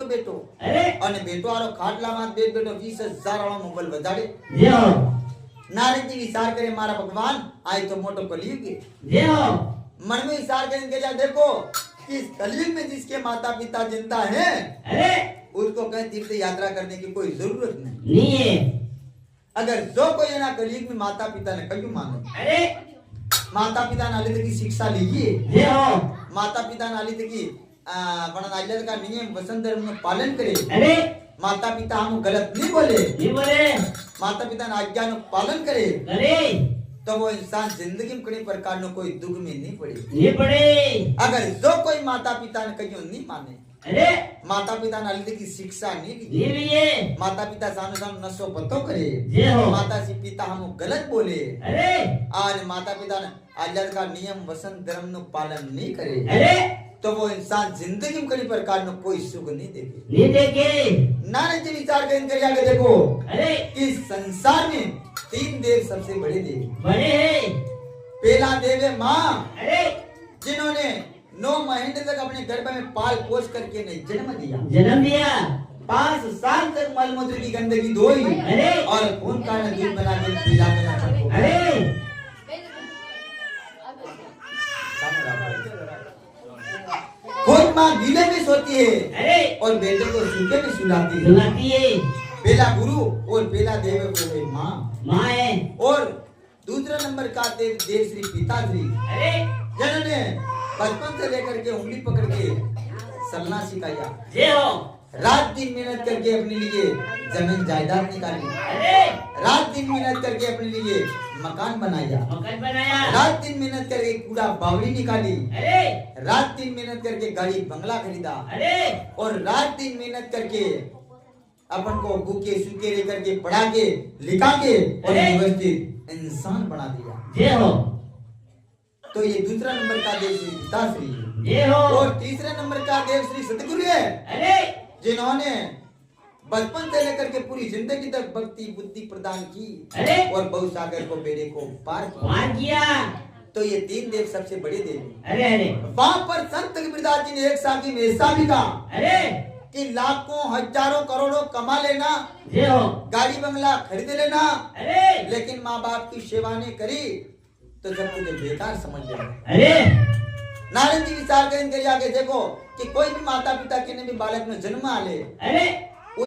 तो बेटो अरे અને બેટો આરો ખાટલામાં બેઠ બેઠો 20,000 વાળો મોબાઈલ વજાડે જે હો નારદજી વિચાર કરે મારા ભગવાન આ તો મોટો કલયુગ है જે हो मन में विचार करने के लिए देखो कि इस कलयुग में जिसके माता पिता जिंदा हैं अरे उसको कहीं तीर्थ यात्रा करने की कोई जरूरत नहीं नहीं है अगर जो कोई है ना कलयुग में माता पिता ने कहीं मानो अरे माता पिता नाली तक की शिक्षा लीजिए जे हो माता पिता नाली तक की आज्ञा का नियम वसंत धर्म में पालन करे अरे माता पिता हम गलत नहीं बोले नहीं बोले माता पिता ने आज्ञा नु पालन करे अरे तो वो इंसान जिंदगी में कई प्रकार नो कोई दुख में नहीं पड़े नहीं पड़े अगर जो कोई माता पिता ने कहीं नहीं माने अरे माता पिता ने अलित की शिक्षा नहीं ली नहीं लिए माता पिता सामने सामने नशो पतो करे जे हो माता से पिता हम गलत बोले अरे आज माता पिता ने आज्ञा का नियम वसंत धर्म नु पालन नहीं करे अरे तो वो इंसान जिंदगी में कई प्रकार नो कोई सुख नहीं देखे नहीं देखे नारद जी विचार करके आगे देखो अरे इस संसार में 3 देव सबसे बड़े देव बड़े हैं पहला देव है माँ अरे जिन्होंने 9 महीने तक अपने गर्भ में पाल पोष करके ने जन्म दिया जन्म दिया 5 साल तक मलमूत्र की गंदगी धोई अरे और खून का दूध बना के पिला के ना सबको अरे खुद माँ गीले में सोती है अरे और बेटे को सूखे में सुलाती है सुनाती है पहला गुरु और पहला देव वो है माँ माँ है और दूसरा नंबर का देव देव श्री पिताश्री अरे जिन्होंने बचपन से लेकर के उंगली पकड़ के चलना सिखाया जे हो रात दिन मेहनत करके अपने लिए जमीन जायदाद निकाली अरे रात दिन मेहनत करके अपने लिए मकान बनाया मकान बनाया रात दिन मेहनत करके कूड़ा बावड़ी निकाली अरे रात दिन मेहनत करके गाड़ी बंगला खरीदा अरे और रात दिन मेहनत करके अपन को भूखे सूखे रह करके पढ़ा के लिखा के और अरे! व्यवस्थित इंसान बना दिया जे हो तो ये दूसरा नंबर का देव श्री पिताश्री है। जे हो और तीसरे नंबर का देव श्री सतगुरु है अरे जिन्होंने बचपन से लेकर के पूरी जिंदगी तक भक्ति बुद्धि प्रदान की अरे! और बहु सागर को बेड़े को पार किया मान किया तो ये 3 देव सबसे बड़े देव हैं। अरे अरे वहां पर संत कबीरदास जी ने एक साथी में ऐसा भी कहा अरे कि लाखों हजारों करोड़ों कमा लेना जे हो गाड़ी बंगला खरीद लेना अरे लेकिन माँ बाप की सेवा नहीं करी तो सब कुछ बेकार समझ लेना अरे नारद जी विचार करें आगे देखो कि कोई भी माता पिता के ने भी बालक में जन्म आले अरे